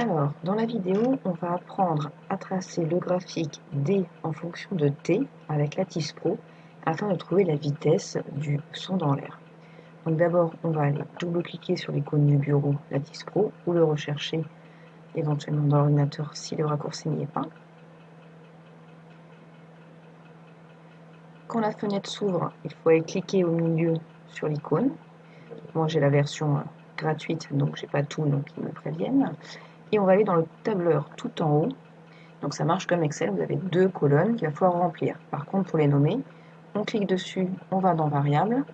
Alors, dans la vidéo, on va apprendre à tracer le graphique D en fonction de T avec Lattice Pro afin de trouver la vitesse du son dans l'air. Donc d'abord, on va aller double-cliquer sur l'icône du bureau Lattice Pro ou le rechercher éventuellement dans l'ordinateur si le raccourci n'y est pas. Quand la fenêtre s'ouvre, il faut aller cliquer au milieu sur l'icône. Moi, j'ai la version gratuite, donc j'ai pas tout, donc ils me préviennent. Et on va aller dans le tableur tout en haut. Donc ça marche comme Excel, vous avez deux colonnes qu'il va falloir remplir. Par contre, pour les nommer, on clique dessus, on va dans Variables,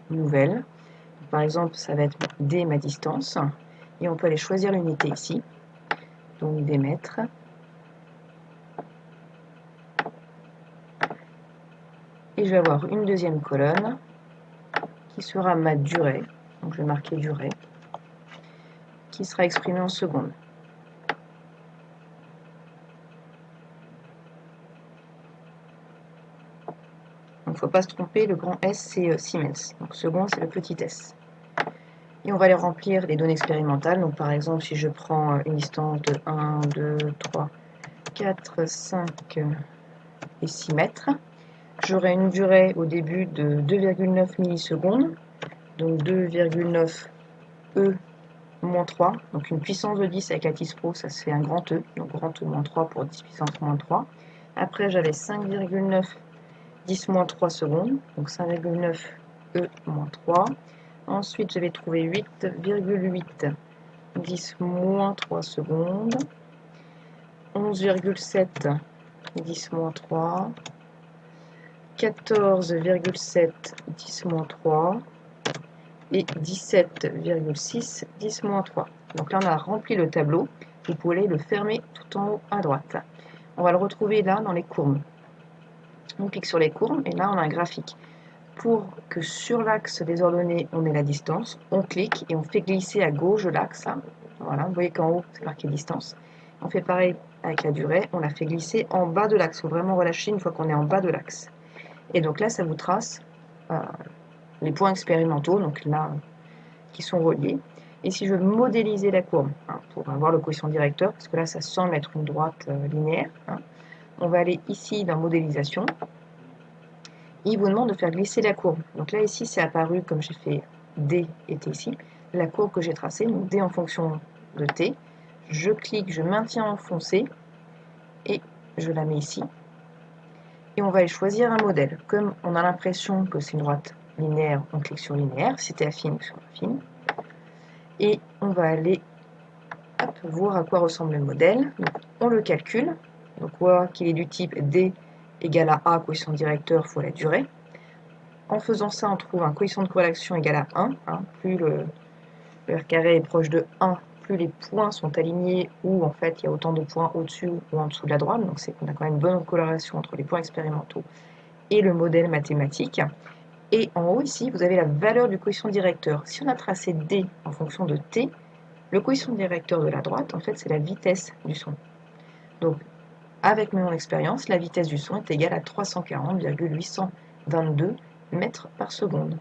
Nouvelle. Par exemple, ça va être D ma distance. Et on peut aller choisir l'unité ici. Donc des mètres. Et je vais avoir une deuxième colonne qui sera ma durée. Donc je vais marquer durée, qui sera exprimée en secondes. Donc il ne faut pas se tromper, le grand S c'est Siemens. Donc secondes c'est le petit s. Et on va aller remplir les données expérimentales. Donc par exemple, si je prends une distance de 1, 2, 3, 4, 5 et 6 mètres, j'aurai une durée au début de 2,9 millisecondes, donc 2,9 E moins 3, donc une puissance de 10 avec Lattice Pro, ça se fait un grand E, donc grand E moins 3 pour 10 puissance moins 3. Après, j'avais 5,9 10 moins 3 secondes, donc 5,9 E moins 3. Ensuite, j'avais trouvé 8,8 10 moins 3 secondes, 11,7 10 moins 3, 14,7 10 moins 3 et 17,6 10 moins 3. Donc là, on a rempli le tableau. Vous pouvez le fermer tout en haut à droite. On va le retrouver là dans les courbes. On clique sur les courbes et là, on a un graphique. Pour que sur l'axe des ordonnées, on ait la distance, on clique et on fait glisser à gauche l'axe. Voilà, vous voyez qu'en haut, c'est marqué distance. On fait pareil avec la durée, on la fait glisser en bas de l'axe. Il faut vraiment relâcher une fois qu'on est en bas de l'axe. Et donc là, ça vous trace les points expérimentaux, donc là, qui sont reliés. Et si je veux modéliser la courbe, pour avoir le coefficient directeur, parce que là, ça semble être une droite linéaire, on va aller ici dans modélisation. Il vous demande de faire glisser la courbe. Donc là, ici, c'est apparu comme j'ai fait D était ici. La courbe que j'ai tracée, donc D en fonction de T. Je clique, je maintiens enfoncé et je la mets ici. Et on va aller choisir un modèle. Comme on a l'impression que c'est une droite linéaire, on clique sur linéaire. Si c'était affine, sur affine. Et on va aller voir à quoi ressemble le modèle. Donc, on le calcule. Donc on voit qu'il est du type D égale à A, coefficient directeur fois la durée. En faisant ça, on trouve un coefficient de corrélation égal à 1. Plus le R carré est proche de 1, plus les points sont alignés ou en fait il y a autant de points au-dessus ou en dessous de la droite. Donc c'est qu'on a quand même une bonne corrélation entre les points expérimentaux et le modèle mathématique. Et en haut ici, vous avez la valeur du coefficient directeur. Si on a tracé D en fonction de T, le coefficient directeur de la droite, en fait, c'est la vitesse du son. Donc, avec mon expérience, la vitesse du son est égale à 340,822 mètres par seconde.